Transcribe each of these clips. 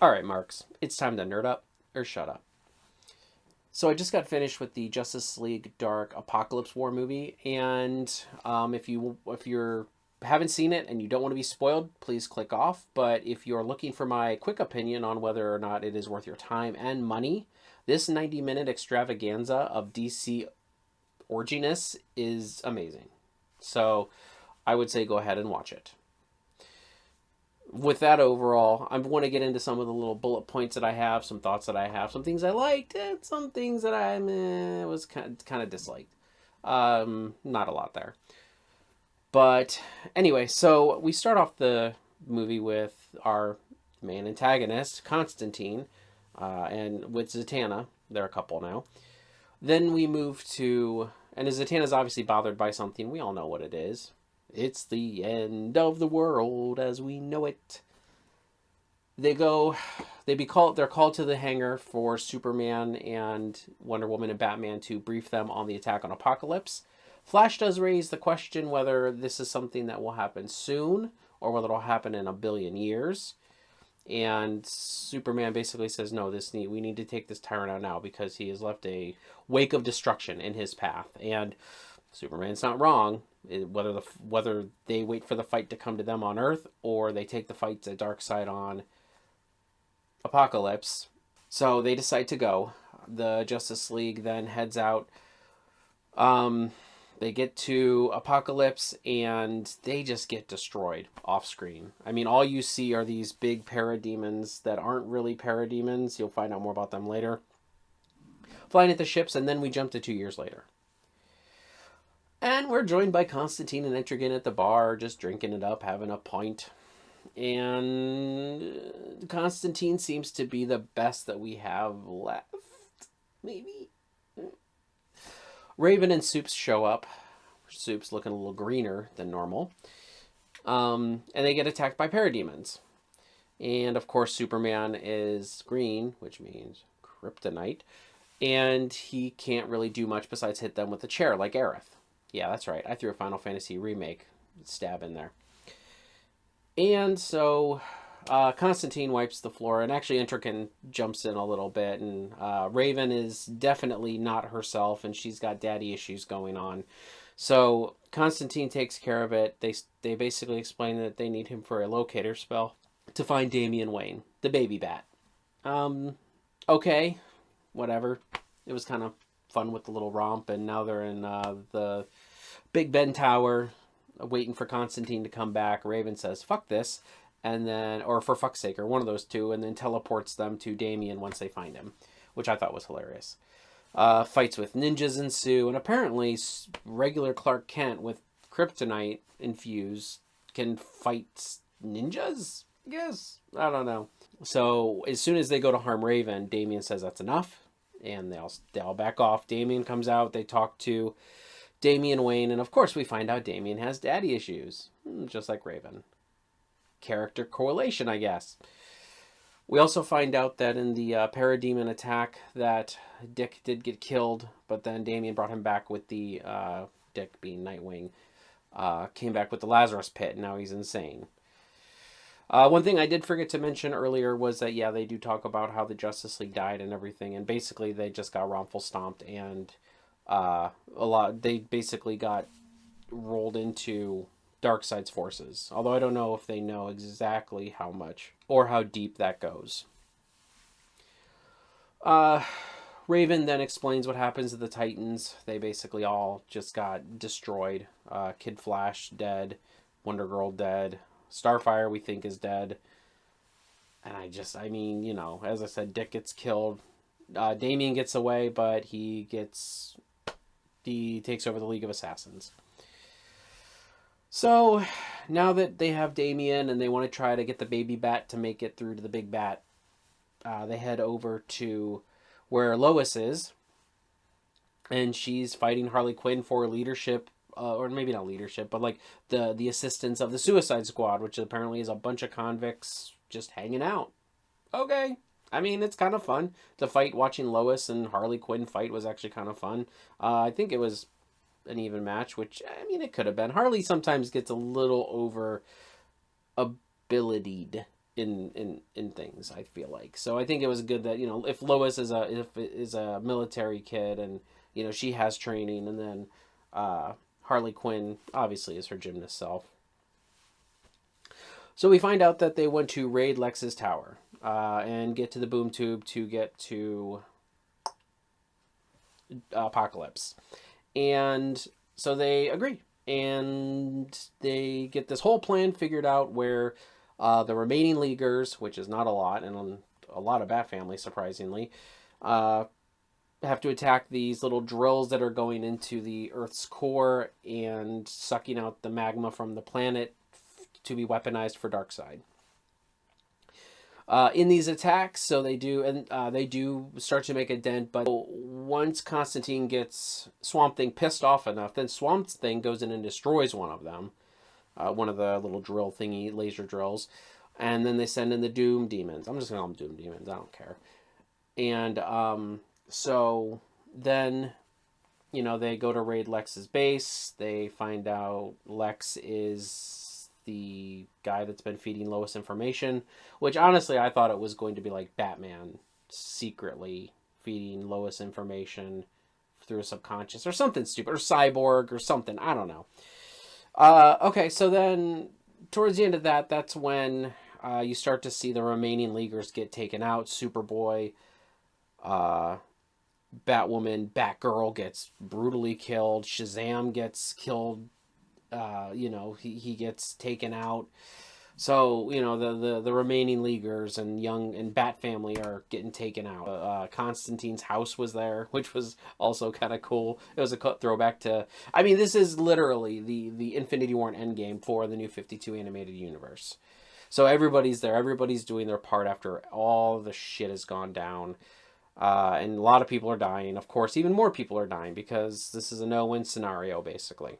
All right, Marks, it's time to nerd up or shut up. So I just got finished with the Justice League Dark Apocalypse War movie, and if you're haven't seen it and you don't want to be spoiled, please click off. But if you're looking for my quick opinion on whether or not it is worth your time and money, this 90-minute extravaganza of DC orginess is amazing. So I would say go ahead and watch it. With that overall, I want to get into some of the little bullet points that I have, some thoughts that I have, some things I liked, and some things that I was kind of disliked. Not a lot there. But anyway, so we start off the movie with our main antagonist, Constantine, and with Zatanna. They're a couple now. Then we move to, and Zatanna's obviously bothered by something. We all know what it is. It's the end of the world as we know it. They go, they're called to the hangar for Superman and Wonder Woman and Batman to brief them on the attack on Apokolips. Flash does raise the question whether this is something that will happen soon or whether it'll happen in a billion years. And Superman basically says, "No, we need to take this tyrant out now because he has left a wake of destruction in his path." And Superman's not wrong. Whether they wait for the fight to come to them on Earth or they take the fight to Darkseid on Apokolips. So they decide to go. The Justice League then heads out. They get to Apokolips and they just get destroyed off screen. I mean, all you see are these big parademons that aren't really parademons. You'll find out more about them later. Flying at the ships, and then we jump to 2 years later. And we're joined by Constantine and Etrigan at the bar, just drinking it up, having a pint. And Constantine seems to be the best that we have left. Maybe. Raven and Soups show up. Soups looking a little greener than normal. And they get attacked by parademons. And of course, Superman is green, which means kryptonite. And he can't really do much besides hit them with a chair like Aerith. Yeah, that's right. I threw a Final Fantasy remake stab in there. And so Constantine wipes the floor, and actually Etrigan jumps in a little bit, and Raven is definitely not herself, and she's got daddy issues going on. So Constantine takes care of it. They basically explain that they need him for a locator spell to find Damian Wayne, the baby bat. Okay, whatever. It was kind of fun with the little romp, and now they're in the Big Ben Tower waiting for Constantine to come back. Raven says, "Fuck this," and then, or for fuck's sake, or one of those two, and then teleports them to Damian once they find him, which I thought was hilarious. Fights with ninjas ensue, and apparently regular Clark Kent with kryptonite infused can fight ninjas? I guess? I don't know. So as soon as they go to harm Raven, Damian says that's enough, and they all back off. Damian comes out, they talk to Damian Wayne, and of course we find out Damian has daddy issues, just like Raven. Character correlation, I guess. We also find out that in the parademon attack that Dick did get killed, but then Damian brought him back with the, Dick being Nightwing, came back with the Lazarus Pit, and now he's insane. One thing I did forget to mention earlier was that, yeah, they do talk about how the Justice League died and everything, and basically they just got Romful stomped, and they basically got rolled into Darkseid's forces. Although I don't know if they know exactly how much or how deep that goes. Raven then explains what happens to the Titans. They basically all just got destroyed. Kid Flash dead, Wonder Girl dead, Starfire we think is dead. And I mean, you know, as I said, Dick gets killed. Damian gets away, but he takes over the League of Assassins. So now that they have Damian and they want to try to get the baby bat to make it through to the big bat, they head over to where Lois is, and she's fighting Harley Quinn for leadership, or maybe not leadership, but like the assistance of the Suicide Squad, which apparently is a bunch of convicts just hanging out. Okay. I mean, it's kind of fun to fight. Watching Lois and Harley Quinn fight was actually kind of fun. I think it was an even match, which, I mean, it could have been. Harley sometimes gets a little over abilitied. in things. I feel like, so I think it was good that, you know, if Lois is a military kid, and you know she has training, and then Harley Quinn obviously is her gymnast self. So we find out that they went to raid Lex's tower and get to the boom tube to get to Apokolips. And so they agree. And they get this whole plan figured out where the remaining Leaguers, which is not a lot, and a lot of Bat Family, surprisingly, uh, have to attack these little drills that are going into the Earth's core and sucking out the magma from the planet to be weaponized for Darkseid. In these attacks, so they do, and they do start to make a dent. But once Constantine gets Swamp Thing pissed off enough, then Swamp Thing goes in and destroys one of them, one of the little drill thingy laser drills, and then they send in the Doom Demons. I'm just gonna call them Doom Demons. I don't care. And so then, you know, they go to raid Lex's base. They find out Lex is the guy that's been feeding Lois information, which honestly I thought it was going to be like Batman secretly feeding Lois information through a subconscious or something stupid, or Cyborg or something. I don't know. Okay, so then towards the end of that, that's when you start to see the remaining Leaguers get taken out. Superboy, Batwoman, Batgirl gets brutally killed. Shazam gets killed. You know, he gets taken out. So, you know, the remaining Leaguers and Bat Family are getting taken out. Constantine's house was there, which was also kind of cool. It was a throwback to, I mean, this is literally the Infinity War and Endgame for the new 52 animated universe. So everybody's there. Everybody's doing their part after all the shit has gone down. And a lot of people are dying. Of course, even more people are dying because this is a no-win scenario, basically.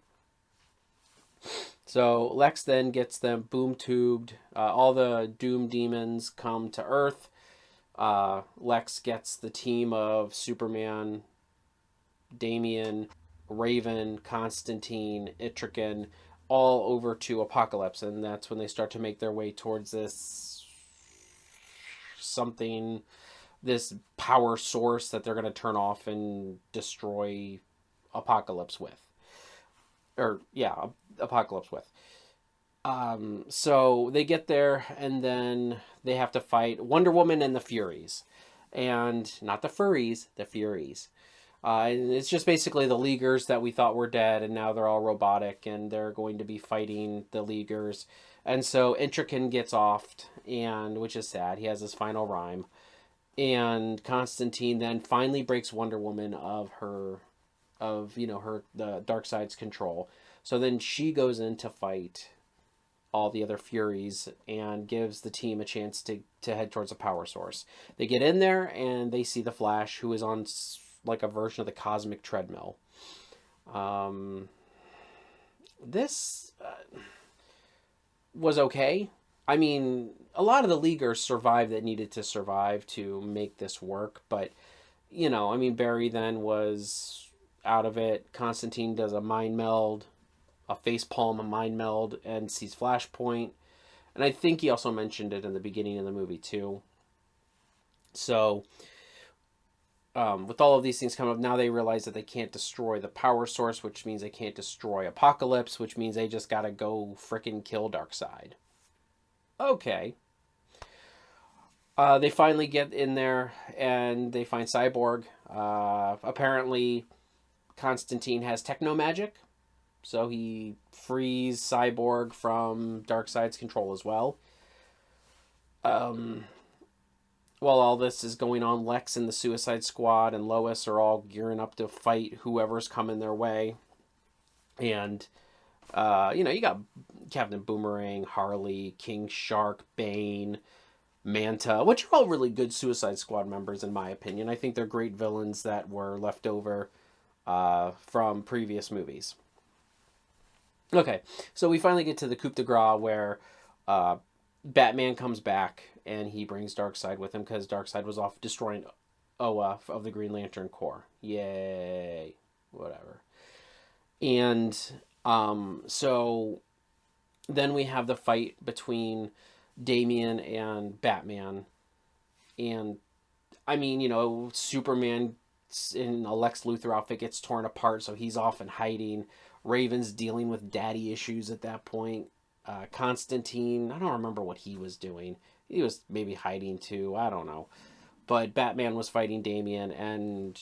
So Lex then gets them boom tubed. All the Doom Demons come to Earth. Lex gets the team of Superman, Damian, Raven, Constantine, Itrican, all over to Apokolips, and that's when they start to make their way towards this something, this power source that they're going to turn off and destroy Apokolips with. Or, yeah, Apokolips with. So they get there, and then they have to fight Wonder Woman and the Furies. And not the furries, the Furies. And it's just basically the Leaguers that we thought were dead, and now they're all robotic, and they're going to be fighting the Leaguers. And so Intrican gets offed, and which is sad. He has his final rhyme. And Constantine then finally breaks Wonder Woman of the Darkseid's control. So then she goes in to fight all the other Furies and gives the team a chance to head towards a power source. They get in there and they see the Flash, who is on like a version of the cosmic treadmill. This was okay. I mean, a lot of the Leaguers survived that needed to survive to make this work, but, you know, I mean, Barry then was out of it. Constantine does a mind meld, a facepalm, a mind meld, and sees Flashpoint. And I think he also mentioned it in the beginning of the movie, too. So, with all of these things coming up, now they realize that they can't destroy the power source, which means they can't destroy Apokolips, which means they just gotta go frickin' kill Darkseid. Okay. They finally get in there, and they find Cyborg. Apparently, Constantine has techno magic, so he frees Cyborg from Darkseid's control as well. While all this is going on, Lex and the Suicide Squad and Lois are all gearing up to fight whoever's coming their way. And, you got Captain Boomerang, Harley, King Shark, Bane, Manta, which are all really good Suicide Squad members, in my opinion. I think they're great villains that were left over from previous movies. Okay, so we finally get to the coup de grace where Batman comes back and he brings Darkseid with him because Darkseid was off destroying Oa of the Green Lantern Corps. Yay. Whatever. And so then we have the fight between Damian and Batman. And I mean, Superman in a Lex Luthor outfit gets torn apart, so he's off in hiding. Raven's dealing with daddy issues at that point. Constantine, I don't remember what he was doing. He was maybe hiding too. I don't know. But Batman was fighting Damian, and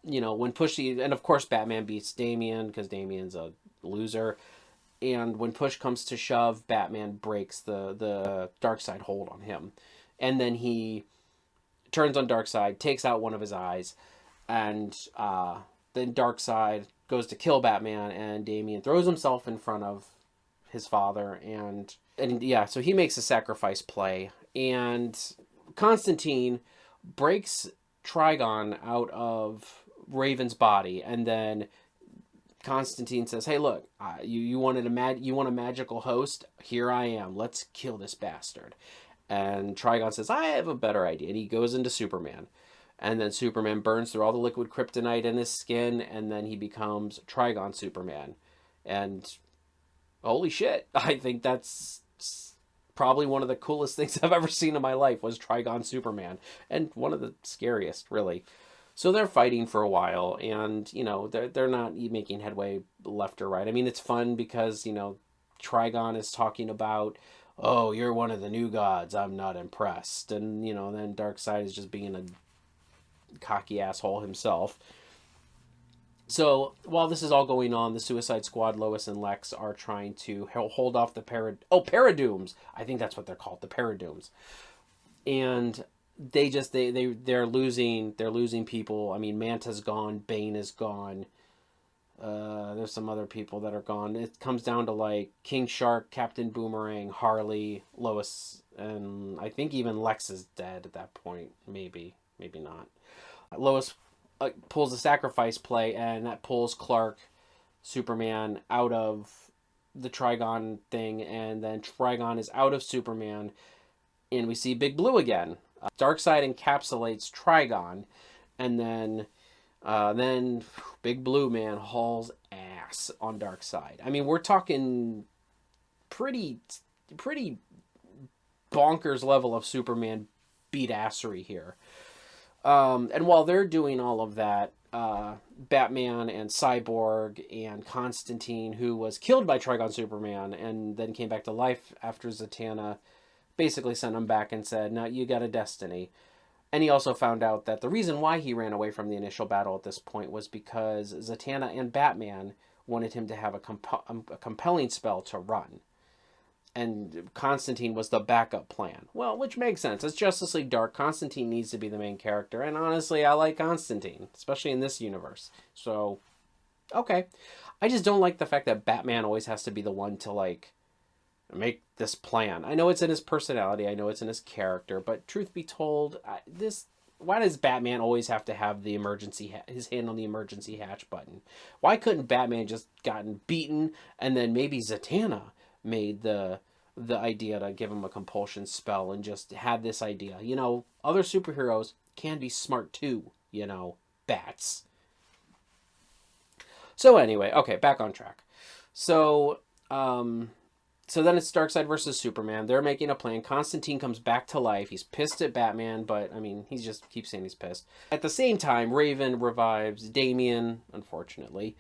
when pushy, and of course Batman beats Damian because Damian's a loser. And when push comes to shove, Batman breaks the Darkseid hold on him, and then he turns on Darkseid, takes out one of his eyes, and then Darkseid goes to kill Batman, and Damian throws himself in front of his father, and yeah, so he makes a sacrifice play, and Constantine breaks Trigon out of Raven's body, and then Constantine says, "Hey, look, you wanted you want a magical host? Here I am. Let's kill this bastard." And Trigon says, "I have a better idea." And he goes into Superman, and then Superman burns through all the liquid kryptonite in his skin, and then he becomes Trigon Superman. And holy shit, I think that's probably one of the coolest things I've ever seen in my life was Trigon Superman, and one of the scariest, really. So they're fighting for a while, and they're not making headway left or right. I mean, it's fun because Trigon is talking about, "Oh, you're one of the new gods. I'm not impressed," and then Darkseid is just being a cocky asshole himself. So while this is all going on, the Suicide Squad, Lois and Lex, are trying to hold off the Paradooms. I think that's what they're called, the Paradooms. And they're losing people. I mean, Manta's gone, Bane is gone. There's some other people that are gone. It comes down to like King Shark, Captain Boomerang, Harley, Lois, and I think even Lex is dead at that point. Maybe not. Lois pulls a sacrifice play, and that pulls Clark, Superman, out of the Trigon thing, and then Trigon is out of Superman, and we see Big Blue again. Darkseid encapsulates Trigon, and then Big Blue, man, hauls ass on Darkseid. I mean, we're talking pretty bonkers level of Superman beat assery here. And while they're doing all of that, Batman and Cyborg and Constantine, who was killed by Trigon Superman and then came back to life after Zatanna, basically sent him back and said, "Now you got a destiny." And he also found out that the reason why he ran away from the initial battle at this point was because Zatanna and Batman wanted him to have a compelling spell to run. And Constantine was the backup plan. Well, which makes sense. It's Justice League Dark. Constantine needs to be the main character. And honestly, I like Constantine, especially in this universe. So, okay. I just don't like the fact that Batman always has to be the one to, like, make this plan. I know it's in his personality. I know it's in his character. But truth be told, why does Batman always have to have the his hand on the emergency hatch button? Why couldn't Batman just gotten beaten and then maybe Zatanna made the idea to give him a compulsion spell and just had this idea? Other superheroes can be smart too, bats. So anyway, okay, back on track. So then it's Darkseid versus Superman. They're making a plan. Constantine comes back to life. He's pissed at Batman, but I mean, he just keeps saying he's pissed. At the same time, Raven revives Damian, unfortunately.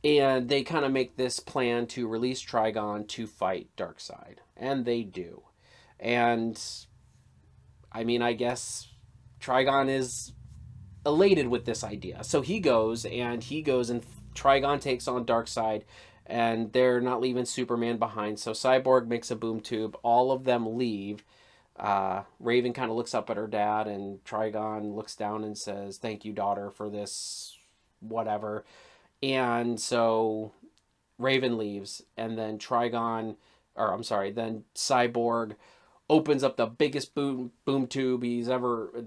And they kind of make this plan to release Trigon to fight Darkseid. And they do. And, I mean, I guess Trigon is elated with this idea. So he goes and Trigon takes on Darkseid, and they're not leaving Superman behind. So Cyborg makes a boom tube. All of them leave. Raven kind of looks up at her dad, and Trigon looks down and says, "Thank you, daughter, for this, whatever." And so Raven leaves, and then then Cyborg opens up the biggest boom tube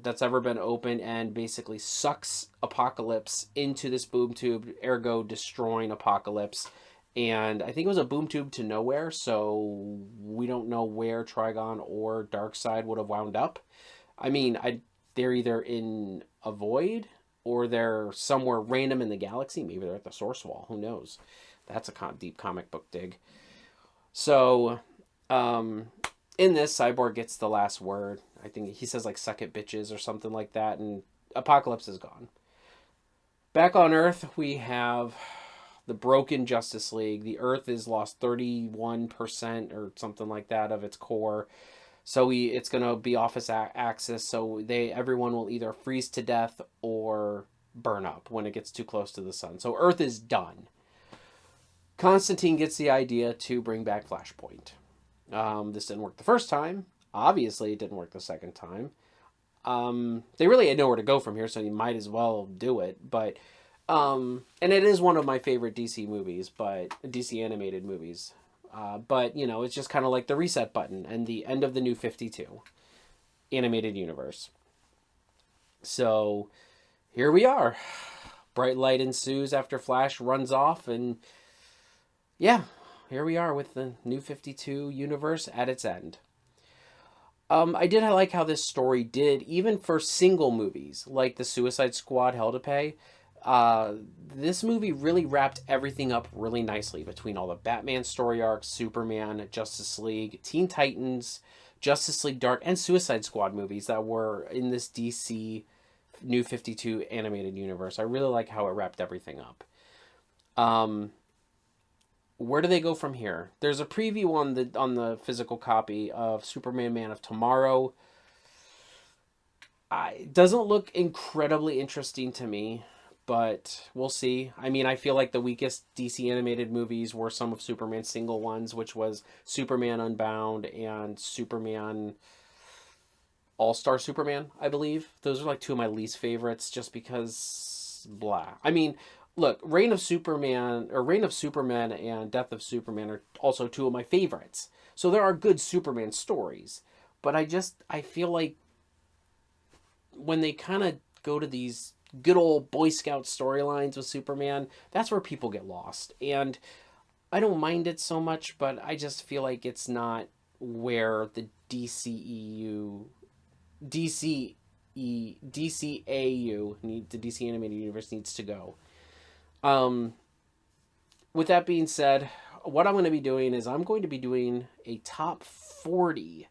that's ever been opened, and basically sucks Apokolips into this boom tube, ergo destroying Apokolips. And I think it was a boom tube to nowhere, so we don't know where Trigon or Darkseid would have wound up. I mean, they're either in a void, or they're somewhere random in the galaxy. Maybe they're at the source wall. Who knows? That's a deep comic book dig. So, in this, Cyborg gets the last word. I think he says like "suck it, bitches" or something like that, and Apokolips is gone. Back on Earth, we have the broken Justice League. The Earth is lost 31% or something like that of its core. So it's going to be off its axis. So everyone will either freeze to death or burn up when it gets too close to the sun. So Earth is done. Constantine gets the idea to bring back Flashpoint. This didn't work the first time. Obviously, it didn't work the second time. They really had nowhere to go from here, so you might as well do it. But and it is one of my favorite DC movies, but DC animated movies. But you know, it's just kind of like the reset button and the end of the New 52 animated universe. So here we are. Bright light ensues after Flash runs off, and yeah, here we are with the New 52 universe at its end. I did like how this story did, even for single movies like the Suicide Squad Hell to Pay. This movie really wrapped everything up really nicely between all the Batman story arcs, Superman, Justice League, Teen Titans, Justice League Dark, and Suicide Squad movies that were in this DC New 52 animated universe. I really like how it wrapped everything up. Where do they go from here? There's a preview on the physical copy of Superman Man of Tomorrow. It doesn't look incredibly interesting to me, but we'll see. I mean, I feel like the weakest DC animated movies were some of Superman's single ones, which was Superman Unbound and Superman All-Star Superman, I believe. Those are like two of my least favorites just because blah. I mean, look, Reign of Superman and Death of Superman are also two of my favorites. So there are good Superman stories, but I feel like when they kind of go to these good old Boy Scout storylines with Superman, that's where people get lost. And I don't mind it so much, but I just feel like it's not where the DCAU, the DC Animated Universe needs to go. With that being said, what I'm going to be doing is I'm going to be doing a top 40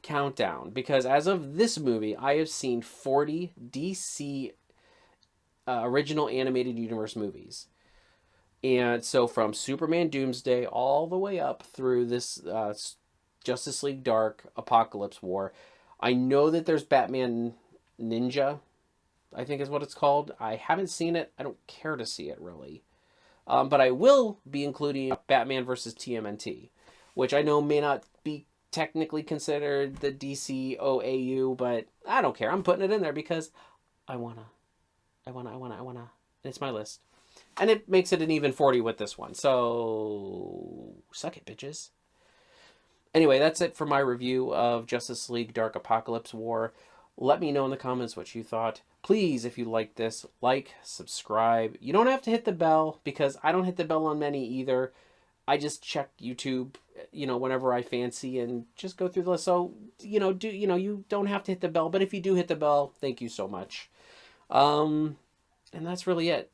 countdown, because as of this movie, I have seen 40 DC original animated universe movies. And so from Superman Doomsday all the way up through this Justice League Dark Apokolips War. I know that there's Batman Ninja, I think is what it's called. I haven't seen it. I don't care to see it, really. But I will be including Batman versus TMNT, which I know may not be technically considered the DCAU, but I don't care. I'm putting it in there because I wanna. It's my list. And it makes it an even 40 with this one. So, suck it, bitches. Anyway, that's it for my review of Justice League Dark Apokolips War. Let me know in the comments what you thought. Please, if you like this, like, subscribe. You don't have to hit the bell, because I don't hit the bell on many either. I just check YouTube, whenever I fancy, and just go through the list. So, you don't have to hit the bell, but if you do hit the bell, thank you so much. And that's really it.